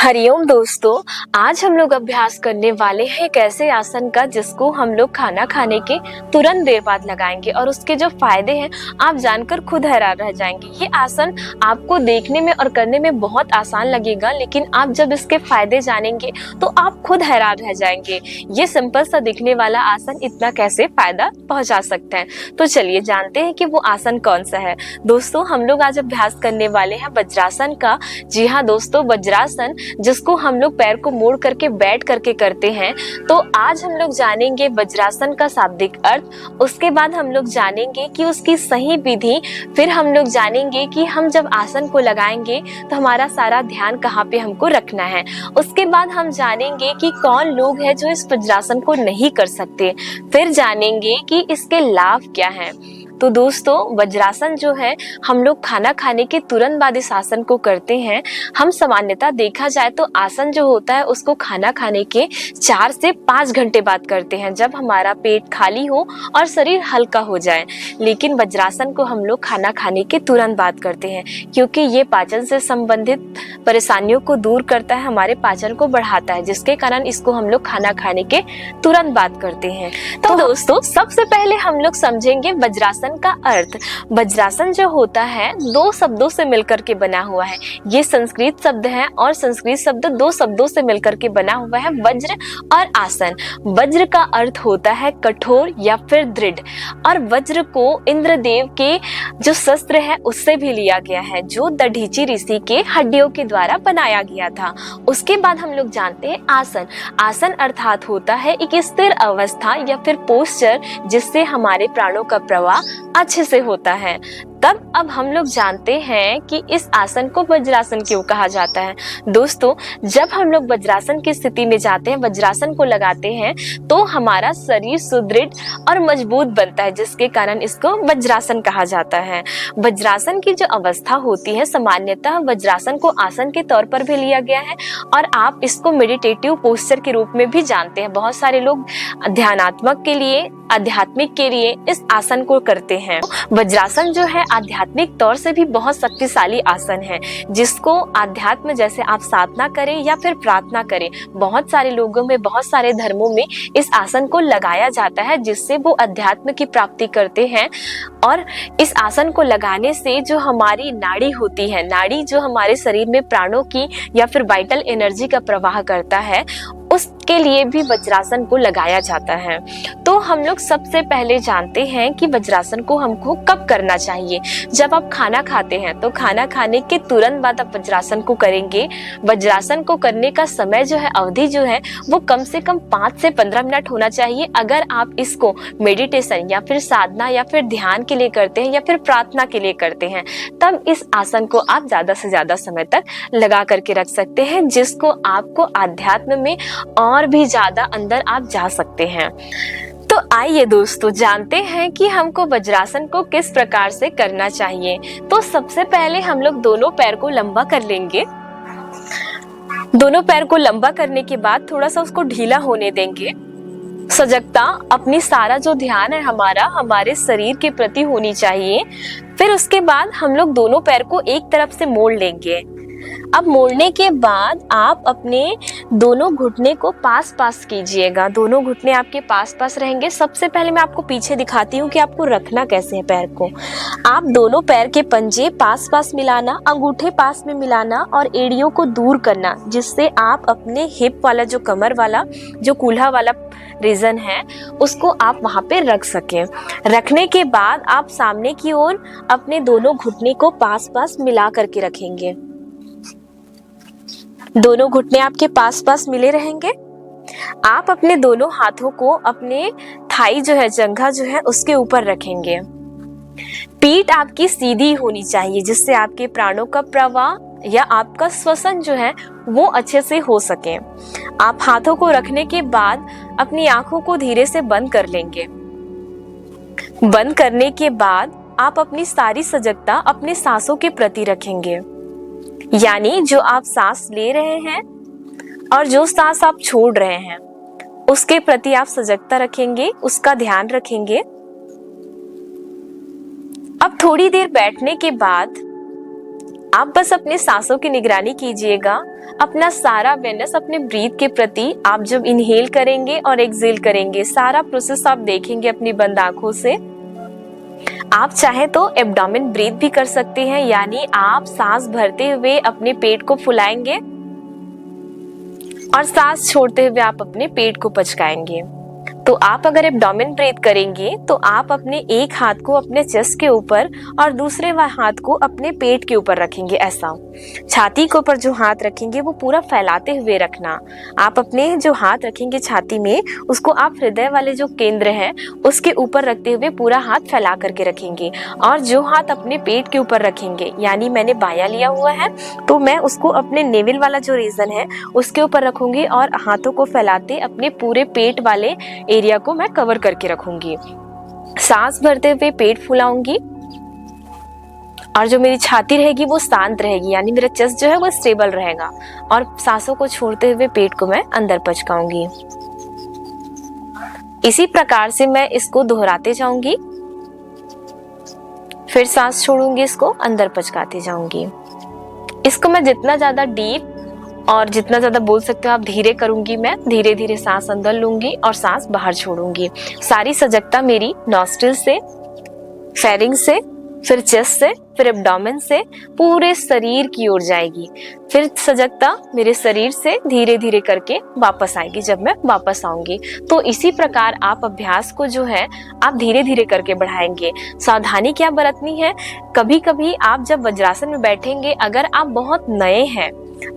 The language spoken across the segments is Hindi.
हरिओम दोस्तों, आज हम लोग अभ्यास करने वाले हैं एक ऐसे आसन का जिसको हम लोग खाना खाने के तुरंत देर बाद लगाएंगे और उसके जो फायदे हैं आप जानकर खुद हैरान रह जाएंगे। ये आसन आपको देखने में और करने में बहुत आसान लगेगा, लेकिन आप जब इसके फायदे जानेंगे तो आप खुद हैरान रह जाएंगे। ये सिंपल सा दिखने वाला आसन इतना कैसे फायदा पहुंचा सकते हैं, तो चलिए जानते हैं कि वो आसन कौन सा है। दोस्तों, हम लोग आज अभ्यास करने वाले हैं वज्रासन का। जी हाँ दोस्तों, वज्रासन जिसको हम लोग पैर को मोड़ करके बैठ करके करते हैं। तो आज हम लोग जानेंगे वज्रासन का शाब्दिक अर्थ, उसके बाद हम लोग जानेंगे कि उसकी सही विधि, फिर हम लोग जानेंगे कि हम जब आसन को लगाएंगे तो हमारा सारा ध्यान कहाँ पे हमको रखना है। उसके बाद हम जानेंगे कि कौन लोग हैं जो इस वज्रासन को नहीं कर सकते, फिर जानेंगे कि इसके लाभ क्या हैं। तो दोस्तों, वज्रासन जो है हम लोग खाना खाने के तुरंत बाद इस आसन को करते हैं। हम सामान्यतः देखा जाए तो आसन जो होता है उसको खाना खाने के 4 से 5 घंटे बाद करते हैं, जब हमारा पेट खाली हो और शरीर हल्का हो जाए। लेकिन वज्रासन को हम लोग खाना खाने के तुरंत बाद करते हैं, क्योंकि ये पाचन से संबंधित परेशानियों को दूर करता है, हमारे पाचन को बढ़ाता है, जिसके कारण इसको हम लोग खाना खाने के तुरंत बाद करते हैं। तो दोस्तों, सबसे पहले हम लोग समझेंगे वज्रासन का अर्थ। वज्रासन जो होता है 2 शब्दों से मिलकर के बना हुआ है। ये संस्कृत शब्द है और संस्कृत शब्द 2 शब्दों से मिलकर के बना हुआ है, वज्र और आसन। वज्र का अर्थ होता है कठोर या फिर दृढ़, और वज्र को इंद्रदेव के जो शस्त्र है उससे भी लिया गया है, जो दधीचि ऋषि के हड्डियों के द्वारा बनाया गया था। उसके बाद हम लोग जानते हैं आसन। आसन अर्थात होता है एक स्थिर अवस्था या फिर पोस्चर, जिससे हमारे प्राणों का प्रवाह अच्छे से होता है। तब अब हम लोग जानते हैं कि इस आसन को वज्रासन क्यों कहा जाता है। दोस्तों, जब हम लोग वज्रासन की स्थिति में जाते हैं, वज्रासन को लगाते हैं, तो हमारा शरीर सुदृढ़ और मजबूत बनता है, जिसके कारण इसको वज्रासन कहा जाता है। वज्रासन की जो अवस्था होती है, सामान्यतः वज्रासन को आसन के तौर पर भी लिया गया है और आप इसको मेडिटेटिव पोस्चर के रूप में भी जानते हैं। बहुत सारे लोग ध्यानात्मक के लिए, आध्यात्मिक के लिए इस आसन को करते हैं। वज्रासन जो है आध्यात्मिक तौर से भी बहुत शक्तिशाली आसन है, जिसको आध्यात्म जैसे आप साधना करें या फिर प्रार्थना करें, बहुत सारे लोगों में, बहुत सारे धर्मों में इस आसन को लगाया जाता है, जिससे वो अध्यात्म की प्राप्ति करते हैं। और इस आसन को लगाने से जो हमारी नाड़ी होती है, नाड़ी जो हमारे शरीर में प्राणों की या फिर वाइटल एनर्जी का प्रवाह करता है, उसके लिए भी वज्रासन को लगाया जाता है। तो हम लोग सबसे पहले जानते हैं कि वज्रासन को हमको कब करना चाहिए। जब आप खाना खाते हैं तो खाना खाने के तुरंत बाद आप वज्रासन को करेंगे। वज्रासन को करने का समय जो है, अवधि जो है, वो कम से कम 5 से 15 मिनट होना चाहिए। अगर आप इसको मेडिटेशन या फिर साधना या फिर ध्यान के लिए करते हैं या फिर प्रार्थना के लिए करते हैं, तब इस आसन को आप ज्यादा से ज्यादा समय तक लगा करके रख सकते हैं, जिसको आपको आध्यात्म में और भी ज्यादा अंदर आप जा सकते हैं। तो आइए दोस्तों, जानते हैं कि हमको वज्रासन को किस प्रकार से करना चाहिए। तो सबसे पहले हम लोग दोनों पैर को लंबा कर लेंगे। दोनों पैर को लंबा करने के बाद थोड़ा सा उसको ढीला होने देंगे। सजगता, अपनी सारा जो ध्यान है हमारा, हमारे शरीर के प्रति होनी चाहिए। फिर उसके बाद हम लोग दोनों पैर को एक तरफ से मोड़ लेंगे। अब मोड़ने के बाद आप अपने दोनों घुटने को पास पास कीजिएगा। दोनों घुटने आपके पास पास रहेंगे। सबसे पहले मैं आपको पीछे दिखाती हूँ कि आपको रखना कैसे है पैर को। आप दोनों पैर के पंजे पास पास मिलाना, अंगूठे पास में मिलाना और एड़ियों को दूर करना, जिससे आप अपने हिप वाला, जो कमर वाला, जो कूल्हा वाला रीजन है, उसको आप वहां पे रख सकें। रखने के बाद आप सामने की ओर अपने दोनों घुटने को पास पास मिला करके रखेंगे। दोनों घुटने आपके पास पास मिले रहेंगे। आप अपने दोनों हाथों को अपने थाई जो है, जंघा जो है, उसके ऊपर रखेंगे। पीठ आपकी सीधी होनी चाहिए, जिससे आपके प्राणों का प्रवाह या आपका श्वसन जो है वो अच्छे से हो सके। आप हाथों को रखने के बाद अपनी आंखों को धीरे से बंद कर लेंगे। बंद करने के बाद आप अपनी सारी सजगता अपने सांसों के प्रति रखेंगे, यानी जो आप सांस ले रहे हैं और जो सांस आप छोड़ रहे हैं, उसके प्रति आप सजगता रखेंगे, उसका ध्यान रखेंगे। अब थोड़ी देर बैठने के बाद आप बस अपने सांसों की निगरानी कीजिएगा। अपना सारा अवेयरनेस अपने ब्रीथ के प्रति, आप जब इनहेल करेंगे और एक्सहेल करेंगे, सारा प्रोसेस आप देखेंगे अपनी बंद आंखों से। आप चाहे तो एब्डोमेन ब्रीथ भी कर सकते हैं, यानी आप सांस भरते हुए अपने पेट को फुलाएंगे और सांस छोड़ते हुए आप अपने पेट को पचकाएंगे। तो आप अगर एब्डोमेन ब्रीथ करेंगे तो आप अपने एक हाथ को अपने चेस्ट के ऊपर और दूसरे हाथ को अपने पेट के ऊपर रखेंगे। ऐसा छाती के ऊपर जो हाथ रखेंगे वो पूरा फैलाते हुए रखना। आप अपने जो हाथ रखेंगे छाती में, उसको आप हृदय वाले जो केंद्र है उसके ऊपर रखते हुए पूरा हाथ फैला करके रखेंगे। और जो हाथ अपने पेट के ऊपर रखेंगे, यानी मैंने बायां लिया हुआ है तो मैं उसको अपने नेवल वाला जो रीजन है उसके ऊपर रखूंगी और हाथों को फैलाते अपने पूरे पेट वाले एरिया को मैं कवर करके रखूंगी। सांस भरते हुए पेट फुलाऊंगी और जो मेरी छाती रहेगी वो शांत रहेगी, यानी मेरा चेस्ट जो है वो स्टेबल रहेगा। और सांसों को छोड़ते हुए पेट को मैं अंदर पचकाऊंगी। इसी प्रकार से मैं इसको दोहराते जाऊंगी, फिर सांस छोड़ूंगी, इसको अंदर पचकाते जाऊंगी। इसको मैं जितना ज्यादा डीप और जितना ज्यादा बोल सकते हो आप धीरे करूंगी। मैं धीरे धीरे सांस अंदर लूंगी और सांस बाहर छोड़ूंगी। सारी सजगता मेरी नॉस्ट्रिल से, फेरिंग्स से, फिर चेस्ट से, फिर एब्डोमेन से पूरे शरीर की ओर जाएगी। फिर सजगता मेरे शरीर से धीरे धीरे करके वापस आएगी जब मैं वापस आऊंगी। तो इसी प्रकार आप अभ्यास को जो है आप धीरे धीरे करके बढ़ाएंगे। सावधानी क्या बरतनी है, कभी कभी आप जब वज्रासन में बैठेंगे, अगर आप बहुत नए हैं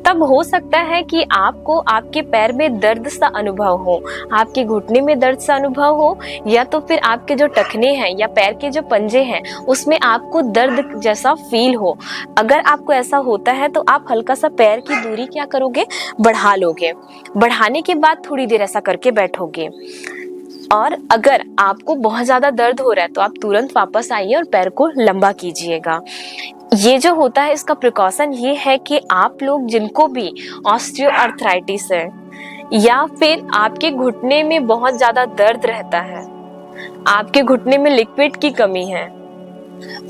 तब हो सकता है कि आपको आपके पैर में दर्द सा अनुभव हो, आपके घुटने में दर्द सा अनुभव हो, या तो फिर आपके जो टखने हैं या पैर के जो पंजे हैं उसमें आपको दर्द जैसा फील हो। अगर आपको ऐसा होता है तो आप हल्का सा पैर की दूरी क्या करोगे, बढ़ा लोगे। बढ़ाने के बाद थोड़ी देर ऐसा करके बैठोगे। और अगर आपको बहुत ज्यादा दर्द हो रहा है तो आप तुरंत वापस आइए और पैर को लंबा कीजिएगा। ये जो होता है इसका प्रिकॉशन ये है कि आप लोग जिनको भी ऑस्टियोआर्थराइटिस है या फिर आपके घुटने में बहुत ज्यादा दर्द रहता है, आपके घुटने में लिक्विड की कमी है,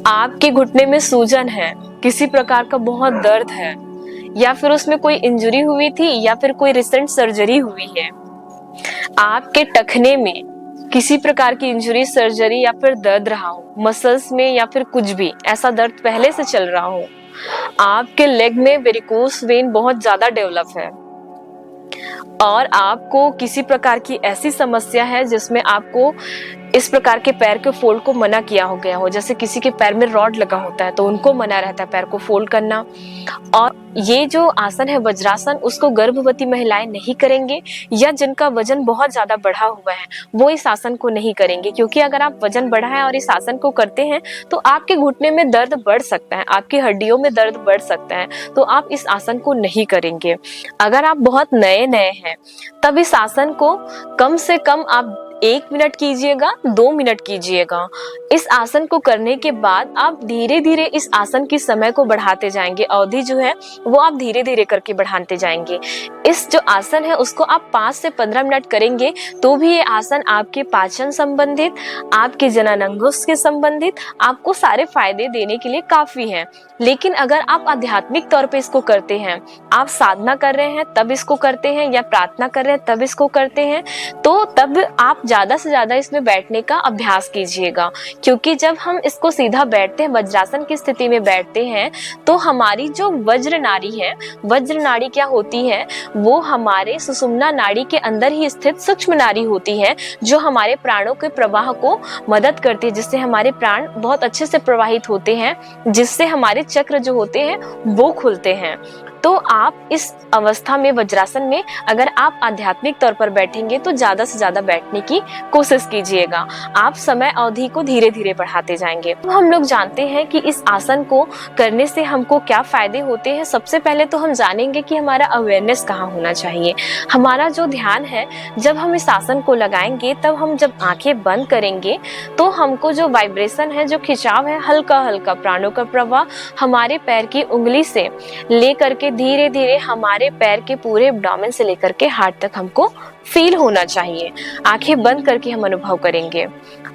आपके घुटने में सूजन है, किसी प्रकार का बहुत दर्द है, या फिर उसमें कोई इंजरी हुई थी या फिर कोई रिसेंट सर्जरी हुई है, आपके टखने में किसी प्रकार की इंजरी, सर्जरी या फिर दर्द रहा हो, मसल्स में या फिर कुछ भी ऐसा दर्द पहले से चल रहा हो, आपके लेग में वेरिकोस वेन बहुत ज्यादा डेवलप है और आपको किसी प्रकार की ऐसी समस्या है जिसमें आपको इस प्रकार के पैर के फोल्ड को मना किया हो गया हो, जैसे किसी के पैर में रॉड लगा होता है तो उनको मना रहता है पैर को फोल्ड करना। और ये जो आसन है वज्रासन, उसको गर्भवती महिलाएं नहीं करेंगे या जिनका वजन बहुत ज्यादा बढ़ा हुआ है वो इस आसन को नहीं करेंगे, क्योंकि अगर आप वजन बढ़ाएं और इस आसन को करते हैं तो आपके घुटने में दर्द बढ़ सकता है, आपकी हड्डियों में दर्द बढ़ सकता है, तो आप इस आसन को नहीं करेंगे। अगर आप बहुत नए हैं तब इस आसन को कम से कम आप 1 मिनट कीजिएगा, 2 मिनट कीजिएगा। इस आसन को करने के बाद आप धीरे धीरे इस आसन की समय को बढ़ाते जाएंगे, अवधि जो है वो आप धीरे धीरे करके बढ़ाते जाएंगे। इस जो आसन है उसको आप 5 से 15 मिनट करेंगे तो भी ये आसन आपके पाचन संबंधित, आपके जननांगों के संबंधित आपको सारे फायदे देने के लिए काफी है। लेकिन अगर आप आध्यात्मिक तौर पे इसको करते हैं, आप साधना कर रहे हैं तब इसको करते हैं या प्रार्थना कर रहे हैं तब इसको करते हैं, तो तब आप ज्यादा से ज्यादा इसमें बैठने का अभ्यास कीजिएगा। क्योंकि जब हम इसको सीधा बैठते हैं, वज्रासन की स्थिति में बैठते हैं, तो हमारी जो वज्र नाड़ी है, वज्र नाड़ी क्या होती है, वो हमारे सुषुम्ना नाड़ी के अंदर ही स्थित सूक्ष्म नाड़ी होती है जो हमारे प्राणों के प्रवाह को मदद करती है, जिससे हमारे प्राण बहुत अच्छे से प्रवाहित होते हैं, जिससे हमारे चक्र जो होते हैं वो खुलते हैं। तो आप इस अवस्था में वज्रासन में अगर आप आध्यात्मिक तौर पर बैठेंगे तो ज्यादा से ज्यादा बैठने की कोशिश कीजिएगा। आप समय अवधि को धीरे धीरे बढ़ाते जाएंगे। तो हम लोग जानते हैं कि इस आसन को करने से हमको क्या फायदे होते हैं। सबसे पहले तो हम जानेंगे कि हमारा अवेयरनेस कहाँ होना चाहिए। हमारा जो ध्यान है, जब हम इस आसन को लगाएंगे तब हम जब आंखें बंद करेंगे तो हमको जो वाइब्रेशन है, जो खिंचाव है, हल्का हल्का प्राणों का प्रवाह हमारे पैर की उंगली से लेकर के धीरे धीरे हमारे पैर के पूरे एब्डोमेन से लेकर के हार्ट तक हमको फील होना चाहिए। आंखें बंद करके हम अनुभव करेंगे।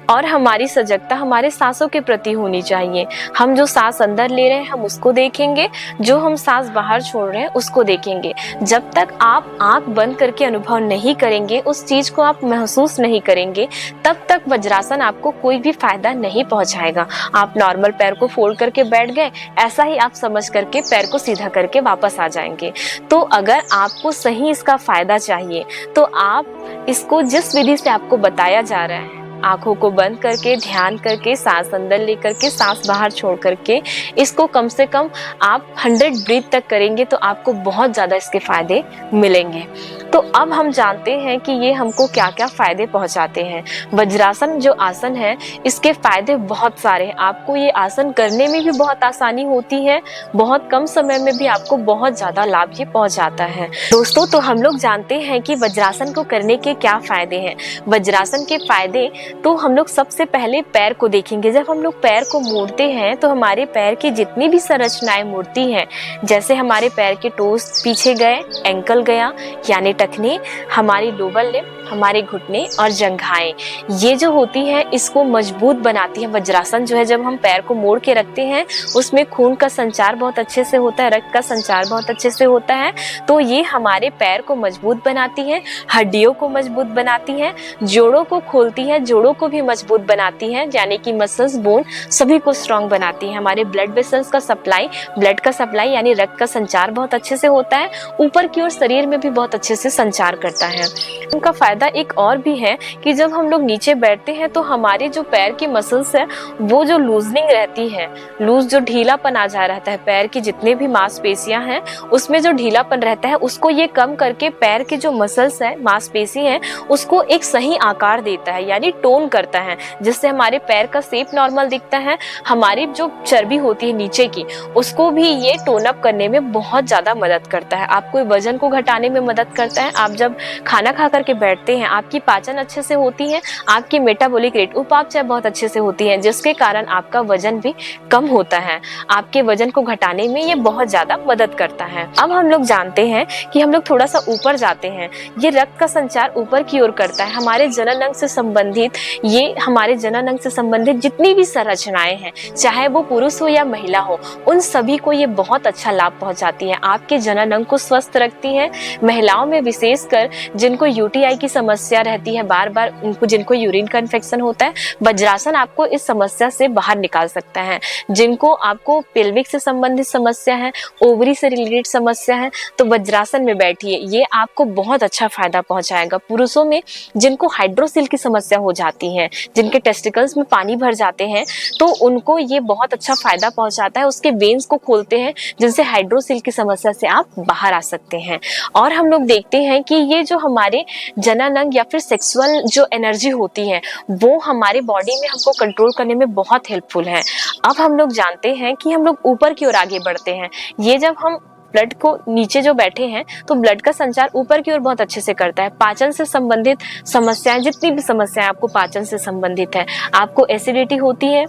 और हमारी सजगता हमारे सांसों के प्रति होनी चाहिए। हम जो सांस अंदर ले रहे हैं हम उसको देखेंगे, जो हम सांस बाहर छोड़ रहे हैं उसको देखेंगे। जब तक आप आंख बंद करके अनुभव नहीं करेंगे, उस चीज को आप महसूस नहीं करेंगे, तब तक वज्रासन आपको कोई भी फायदा नहीं पहुंचाएगा। आप नॉर्मल पैर को फोल्ड करके बैठ गए, ऐसा ही आप समझ करके पैर को सीधा करके वापस आ जाएंगे। तो अगर आपको सही इसका फायदा चाहिए तो आप इसको जिस विधि से आपको बताया जा रहा है, आंखों को बंद करके ध्यान करके सांस अंदर लेकर के सांस बाहर छोड़ करके, इसको कम से कम आप 100 ब्रीथ तक करेंगे तो आपको बहुत ज्यादा इसके फायदे मिलेंगे। तो अब हम जानते हैं कि ये हमको क्या क्या फायदे पहुंचाते हैं। वज्रासन जो आसन है इसके फायदे बहुत सारे हैं। आपको ये आसन करने में भी बहुत आसानी होती है, बहुत कम समय में भी आपको बहुत ज्यादा लाभ ये पहुंचाता है। दोस्तों, तो हम लोग जानते हैं कि वज्रासन को करने के क्या फायदे हैं। वज्रासन के फायदे तो हम लोग सबसे पहले पैर को देखेंगे। जब हम लोग पैर को मोड़ते हैं तो हमारे पैर की जितनी भी संरचनाएं मुड़ती हैं, जैसे हमारे पैर के टोस पीछे गए, एंकल गया यानी टखने, हमारी लोअर लिम्ब, हमारे घुटने और जंघाएं, ये जो होती है इसको मजबूत बनाती है। वज्रासन जो है जब हम पैर को मोड़ के रखते हैं उसमें खून का संचार बहुत अच्छे से होता है, रक्त का संचार बहुत अच्छे से होता है, तो ये हमारे पैर को मजबूत बनाती है, हड्डियों को मजबूत बनाती है, जोड़ों को खोलती है, जोड़ों को भी मजबूत बनाती है, यानी कि मसल्स, बोन सभी को स्ट्रॉन्ग बनाती है। हमारे ब्लड वेसल्स का सप्लाई, ब्लड का सप्लाई यानी रक्त का संचार बहुत अच्छे से होता है, ऊपर की ओर शरीर में भी बहुत अच्छे से संचार करता है। उनका फायदा एक और भी है कि जब हम लोग नीचे बैठते हैं तो हमारे जो पैर की मसल्स है वो जो लूजनिंग रहती है, लूज जो ढीलापन आ जा रहता है, पैर की जितने भी मांसपेशियां हैं उसमें जो ढीलापन रहता है उसको ये कम करके पैर की जो मसल्स है, मांसपेशी है, उसको एक सही आकार देता है यानी टोन करता है, जिससे हमारे पैर का शेप नॉर्मल दिखता है। हमारी जो चर्बी होती है नीचे की उसको भी ये टोन अप करने में बहुत ज्यादा मदद करता है। आपको वजन को घटाने में मदद करता है। आप जब खाना खा करके बैठते हैं आपकी पाचन अच्छे से होती है, आपकी मेटाबॉलिक रेट, उपापचय बहुत अच्छे से होती है, जिसके कारण आपका वजन भी कम होता है। आपके वजन को घटाने में ये बहुत ज्यादा मदद करता है। अब हम लोग जानते हैं कि हम लोग थोड़ा सा ऊपर जाते हैं, ये रक्त का संचार ऊपर की ओर करता है। हमारे जनन अंग से संबंधित, ये हमारे जनन अंग से संबंधित जितनी भी संरचनाएं हैं, चाहे वो पुरुष हो या महिला हो, उन सभी को ये बहुत अच्छा लाभ पहुंचाती है। आपके जनन अंग को स्वस्थ रखती है। महिलाओं में विशेषकर जिनको यूटीआई की समस्या रहती है, बार बार उनको, जिनको यूरिन का इन्फेक्शन होता है, वज्रासन आपको इस समस्या से बाहर निकाल सकता है। जिनको आपको पेल्विक से संबंधित समस्या है, ओवरी से रिलेटेड समस्या है, तो वज्रासन में बैठिए, ये आपको बहुत अच्छा फायदा पहुंचाएगा। पुरुषों में जिनको हाइड्रोसिल की समस्या हो जाती है, जिनके टेस्टिकल्स में पानी भर जाते हैं, तो उनको ये बहुत अच्छा फायदा पहुंचाता है। उसके वेन्स को खोलते हैं जिनसे हाइड्रोसिल की समस्या से आप बाहर आ सकते हैं। और हम लोग देखते हैं कि ये जो हमारे जनन अंग या फिर सेक्सुअल जो एनर्जी होती है वो हमारे बॉडी में हमको कंट्रोल करने में बहुत हेल्पफुल है। अब हम लोग जानते हैं कि हम लोग ऊपर की ओर आगे बढ़ते हैं। ये जब हम ब्लड को नीचे जो बैठे हैं तो ब्लड का संचार ऊपर की ओर बहुत अच्छे से करता है। पाचन से संबंधित समस्याएं, जितनी भी समस्याएं आपको पाचन से संबंधित है, आपको एसिडिटी होती है,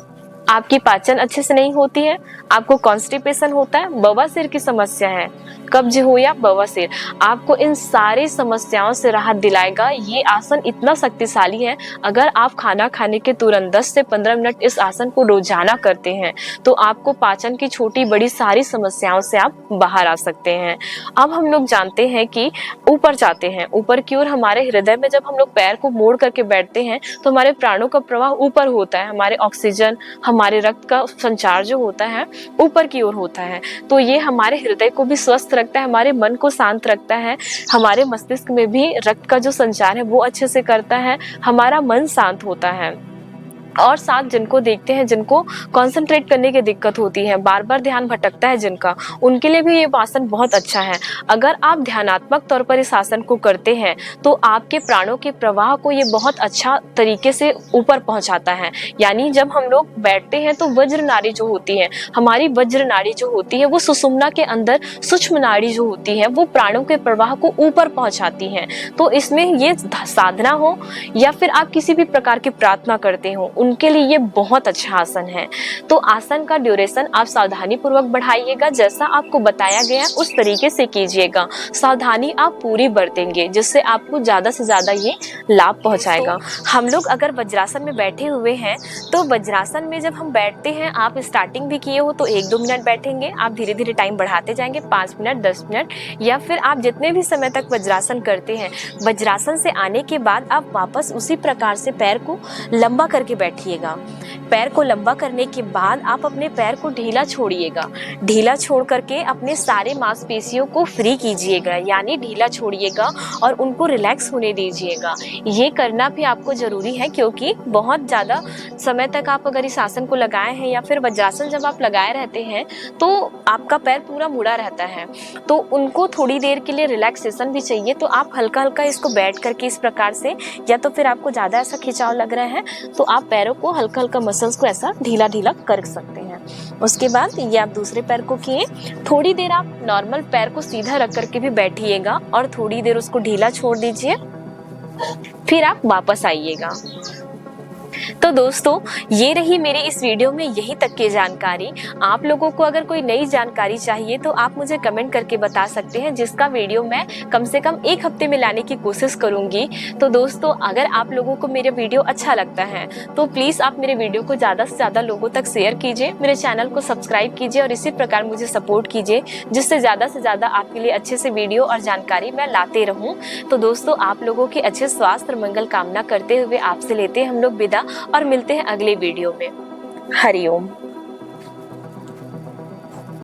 आपकी पाचन अच्छे से नहीं होती है, आपको कॉन्स्टिपेशन होता है, बवासीर की समस्या है, कब्ज हो या बवासीर, आपको इन सारी समस्याओं से राहत दिलाएगा। ये आसन इतना शक्तिशाली है, अगर आप खाना खाने के तुरंत 10 से 15 मिनट इस आसन को रोजाना करते हैं तो आपको पाचन की छोटी बड़ी सारी समस्याओं से आप बाहर आ सकते हैं। अब हम लोग जानते हैं कि ऊपर जाते हैं, ऊपर की ओर हमारे हृदय में जब हम लोग पैर को मोड़ करके बैठते हैं तो हमारे प्राणों का प्रवाह ऊपर होता है, हमारे ऑक्सीजन, हमारे रक्त का संचार जो होता है ऊपर की ओर होता है। तो ये हमारे हृदय को भी स्वस्थ रखता है, हमारे मन को शांत रखता है, हमारे मस्तिष्क में भी रक्त का जो संचार है वो अच्छे से करता है, हमारा मन शांत होता है। और साथ जिनको देखते हैं, जिनको कंसंट्रेट करने की दिक्कत होती है, बार बार ध्यान भटकता है जिनका, उनके लिए भी ये आसन बहुत अच्छा है। अगर आप ध्यानात्मक तौर पर इस आसन को करते हैं तो आपके प्राणों के प्रवाह को ये बहुत अच्छा तरीके से ऊपर पहुंचाता है। यानी जब हम लोग बैठते हैं तो वज्र नाड़ी जो होती है, हमारी वज्र नाड़ी जो होती है वो सुषुम्ना के अंदर सूक्ष्म नाड़ी जो होती है वो प्राणों के प्रवाह को ऊपर पहुंचाती है। तो इसमें ये साधना हो या फिर आप किसी भी प्रकार की प्रार्थना करते हो, उनके लिए ये बहुत अच्छा आसन है। तो आसन का ड्यूरेशन आप सावधानी पूर्वक बढ़ाइएगा, जैसा आपको बताया गया उस तरीके से कीजिएगा। सावधानी आप पूरी बरतेंगे जिससे आपको ज्यादा से ज्यादा ये लाभ पहुंचाएगा। हम लोग अगर वज्रासन में बैठे हुए हैं तो वज्रासन में जब हम बैठते हैं, आप स्टार्टिंग भी किए हो तो 1-2 मिनट बैठेंगे, आप धीरे धीरे टाइम बढ़ाते जाएंगे 5 मिनट 10 मिनट, या फिर आप जितने भी समय तक वज्रासन करते हैं, वज्रासन से आने के बाद आप वापस उसी प्रकार से पैर को लंबा करके बैठिएगा। पैर को लंबा करने के बाद आप अपने पैर को ढीला छोड़िएगा। ढीला छोड़ करके अपने सारे मांसपेशियों को फ्री कीजिएगा, यानी ढीला छोड़िएगा और उनको रिलैक्स होने दीजिएगा। ये करना भी आपको जरूरी है, क्योंकि बहुत ज़्यादा समय तक आप अगर इस आसन को लगाए हैं या फिर वज्रासन जब आप लगाए रहते हैं तो आपका पैर पूरा मुड़ा रहता है, तो उनको थोड़ी देर के लिए रिलैक्सेशन भी चाहिए। तो आप हल्का हल्का इसको बैठ करके इस प्रकार से, या तो फिर आपको ज़्यादा ऐसा खिंचाव लग रहा है तो आप पैरों को हल्का हल्का मसल्स को ऐसा ढीला ढीला कर सकते हैं। उसके बाद ये आप दूसरे पैर को किए, थोड़ी देर आप नॉर्मल पैर को सीधा रख करके भी बैठिएगा और थोड़ी देर उसको ढीला छोड़ दीजिए, फिर आप वापस आइएगा। तो दोस्तों, ये रही मेरे इस वीडियो में यही तक की जानकारी। आप लोगों को अगर कोई नई जानकारी चाहिए तो आप मुझे कमेंट करके बता सकते हैं, जिसका वीडियो मैं कम से कम 1 हफ्ते में लाने की कोशिश करूंगी। तो दोस्तों, अगर आप लोगों को मेरा वीडियो अच्छा लगता है तो प्लीज़ आप मेरे वीडियो को ज़्यादा से ज़्यादा लोगों तक शेयर कीजिए, मेरे चैनल को सब्सक्राइब कीजिए और इसी प्रकार मुझे सपोर्ट कीजिए, जिससे ज़्यादा से ज़्यादा आपके लिए अच्छे से वीडियो और जानकारी मैं लाते रहूँ। तो दोस्तों, आप लोगों के अच्छे स्वास्थ्य और मंगल कामना करते हुए आपसे लेते हैं हम लोग विदा और मिलते हैं अगले वीडियो में। हरिओम।